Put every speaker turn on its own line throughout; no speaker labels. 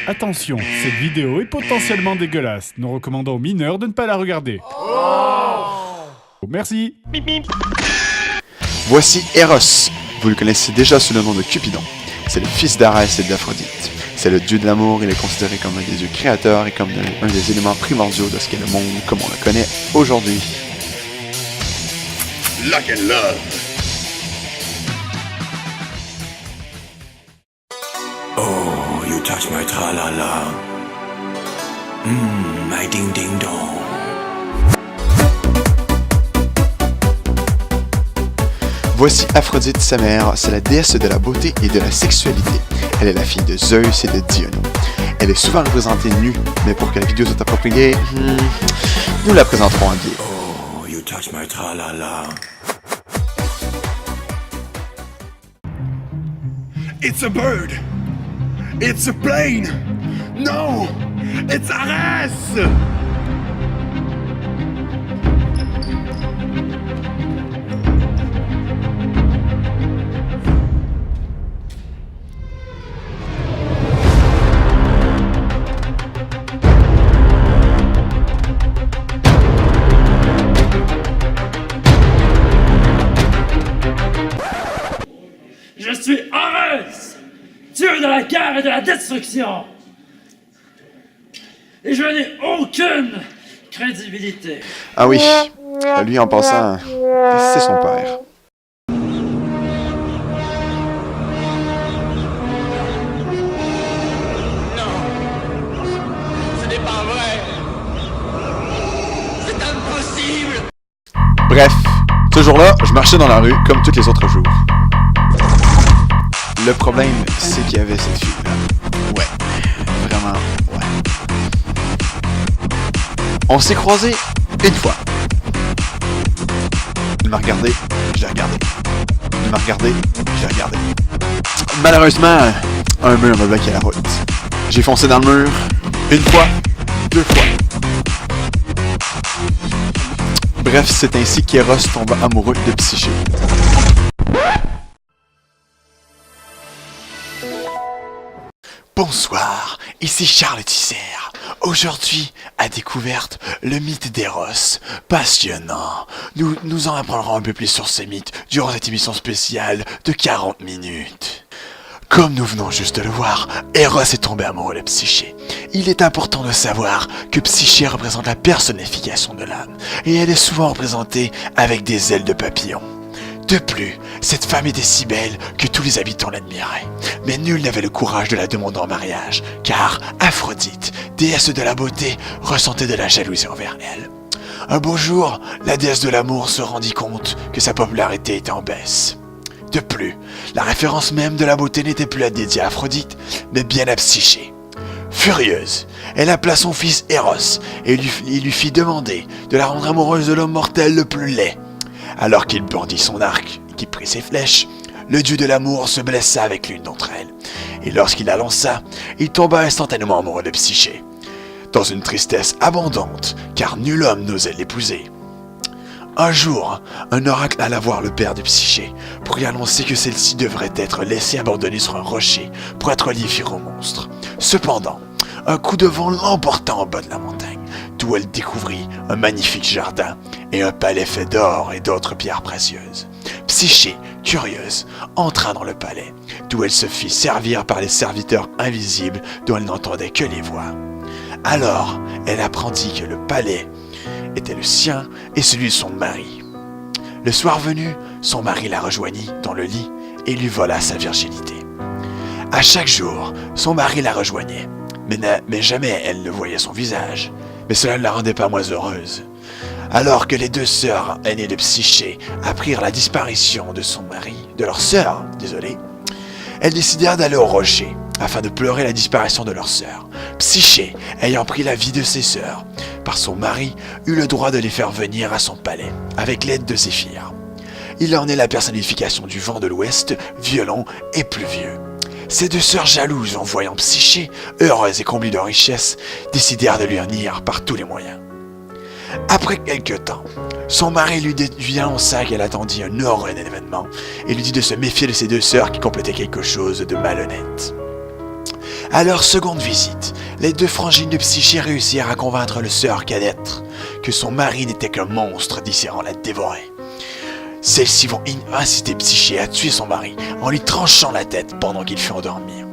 Attention, cette vidéo est potentiellement dégueulasse. Nous recommandons aux mineurs de ne pas la regarder. Merci.
Voici Eros. Vous le connaissez déjà sous le nom de Cupidon. C'est le fils d'Arès et d'Aphrodite. C'est le dieu de l'amour, il est considéré comme un des dieux créateurs et comme un des éléments primordiaux de ce qu'est le monde comme on le connaît aujourd'hui.
Lock and love.
Oh, you touch my tra-la-la. My ding-ding-dong.
Voici Aphrodite, sa mère, c'est la déesse de la beauté et de la sexualité. Elle est la fille de Zeus et de Dione. Elle est souvent représentée nue, mais pour que la vidéo soit appropriée, nous la présenterons habillée.
Oh, you touch my tra-la-la.
It's a bird. It's a plane. No, it's Arès.
Je suis Arès, dieu de la guerre et de la destruction. Et je n'ai aucune crédibilité.
Ah oui, lui en passant, c'est son père.
Ce n'est pas vrai. C'est impossible.
Bref, ce jour-là, je marchais dans la rue comme tous les autres jours. Le problème, c'est qu'il y avait cette fille-là. Ouais, vraiment, ouais. On s'est croisés une fois. Il m'a regardé, je l'ai regardé. Il m'a regardé, je l'ai regardé. Malheureusement, un mur m'a bloqué la route. J'ai foncé dans le mur, une fois, deux fois. Bref, c'est ainsi qu'Eros tomba amoureux de Psyché. Bonsoir, ici Charles Tisser. Aujourd'hui, à découverte, le mythe d'Eros. Passionnant. Nous en apprendrons un peu plus sur ces mythes durant cette émission spéciale de 40 minutes. Comme nous venons juste de le voir, Eros est tombé amoureux de Psyché. Il est important de savoir que Psyché représente la personnification de l'âme, et elle est souvent représentée avec des ailes de papillon. De plus, cette femme était si belle que tous les habitants l'admiraient. Mais nul n'avait le courage de la demander en mariage, car Aphrodite, déesse de la beauté, ressentait de la jalousie envers elle. Un beau jour, la déesse de l'amour se rendit compte que sa popularité était en baisse. De plus, la référence même de la beauté n'était plus à dédier à Aphrodite, mais bien à Psyché. Furieuse, elle appela son fils Eros et lui fit demander de la rendre amoureuse de l'homme mortel le plus laid. Alors qu'il bandit son arc, qu'il prit ses flèches, le dieu de l'amour se blessa avec l'une d'entre elles. Et lorsqu'il la lança, il tomba instantanément amoureux de Psyché, dans une tristesse abondante, car nul homme n'osait l'épouser. Un jour, un oracle alla voir le père de Psyché pour lui annoncer que celle-ci devrait être laissée abandonnée sur un rocher pour être livrée au monstre. Cependant, un coup de vent l'emporta en bas de la montagne, d'où elle découvrit un magnifique jardin et un palais fait d'or et d'autres pierres précieuses. Psyché, curieuse, entra dans le palais, d'où elle se fit servir par les serviteurs invisibles dont elle n'entendait que les voix. Alors, elle apprendit que le palais était le sien et celui de son mari. Le soir venu, son mari la rejoignit dans le lit et lui vola sa virginité. À chaque jour, son mari la rejoignait, mais jamais elle ne voyait son visage. Mais cela ne la rendait pas moins heureuse. Alors que les deux sœurs aînées de Psyché apprirent la disparition de leur sœur, elles décidèrent d'aller au rocher afin de pleurer la disparition de leur sœur. Psyché, ayant pris la vie de ses sœurs par son mari, eut le droit de les faire venir à son palais avec l'aide de Zéphyr. Il en est la personnification du vent de l'ouest, violent et pluvieux. Ces deux sœurs jalouses, en voyant Psyché, heureuses et comblées de richesses, décidèrent de lui en nuire par tous les moyens. Après quelque temps, son mari lui annonça qu'elle attendit un heureux événement et lui dit de se méfier de ses deux sœurs qui complétaient quelque chose de malhonnête. À leur seconde visite, les deux frangines de Psyché réussirent à convaincre le sœur cadette que son mari n'était qu'un monstre désirant la dévorer. Celles-ci vont inciter Psyché à tuer son mari en lui tranchant la tête pendant qu'il fut endormi.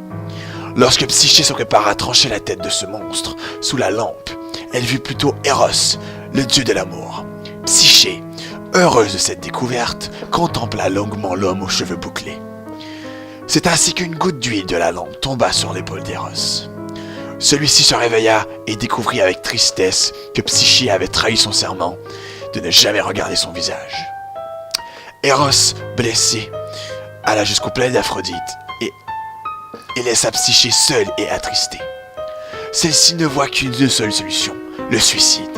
Lorsque Psyché se prépare à trancher la tête de ce monstre sous la lampe, elle vit plutôt Eros, le dieu de l'amour. Psyché, heureuse de cette découverte, contempla longuement l'homme aux cheveux bouclés. C'est ainsi qu'une goutte d'huile de la lampe tomba sur l'épaule d'Eros. Celui-ci se réveilla et découvrit avec tristesse que Psyché avait trahi son serment de ne jamais regarder son visage. Eros, blessé, alla jusqu'au palais d'Aphrodite et laissa Psyché seule et attristée. Celle-ci ne voit qu'une seule solution, le suicide.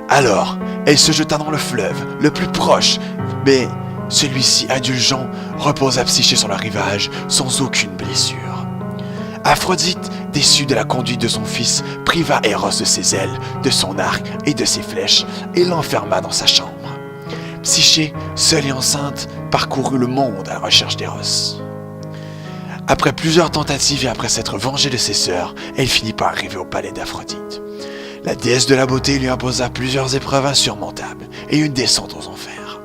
Alors, elle se jeta dans le fleuve, le plus proche, mais celui-ci, indulgent, reposa Psyché sur le rivage sans aucune blessure. Aphrodite, déçue de la conduite de son fils, priva Eros de ses ailes, de son arc et de ses flèches et l'enferma dans sa chambre. Psyché, seule et enceinte, parcourut le monde à la recherche d'Eros. Après plusieurs tentatives et après s'être vengée de ses sœurs, elle finit par arriver au palais d'Aphrodite. La déesse de la beauté lui imposa plusieurs épreuves insurmontables et une descente aux enfers.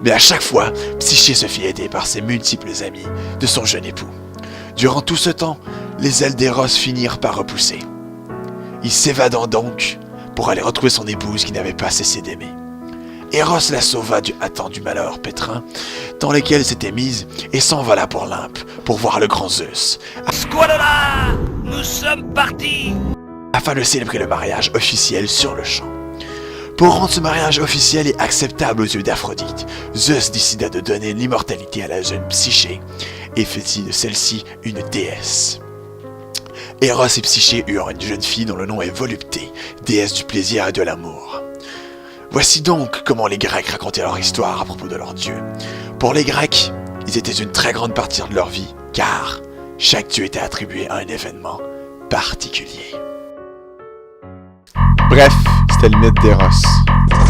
Mais à chaque fois, Psyché se fit aider par ses multiples amis de son jeune époux. Durant tout ce temps, les ailes d'Eros finirent par repousser. Il s'évadant donc pour aller retrouver son épouse qui n'avait pas cessé d'aimer. Eros la sauva du attendu malheur pétrin dans lequel elle s'était mise et s'envola pour l'Olympe pour voir le grand Zeus.
Squalala! Nous sommes partis!
Afin de célébrer le mariage officiel sur le champ. Pour rendre ce mariage officiel et acceptable aux yeux d'Aphrodite, Zeus décida de donner l'immortalité à la jeune Psyché et fit de celle-ci une déesse. Eros et Psyché eurent une jeune fille dont le nom est Volupté, déesse du plaisir et de l'amour. Voici donc comment les Grecs racontaient leur histoire à propos de leur dieu. Pour les Grecs, ils étaient une très grande partie de leur vie, car chaque dieu était attribué à un événement particulier.
Bref, c'était le mythe d'Eros.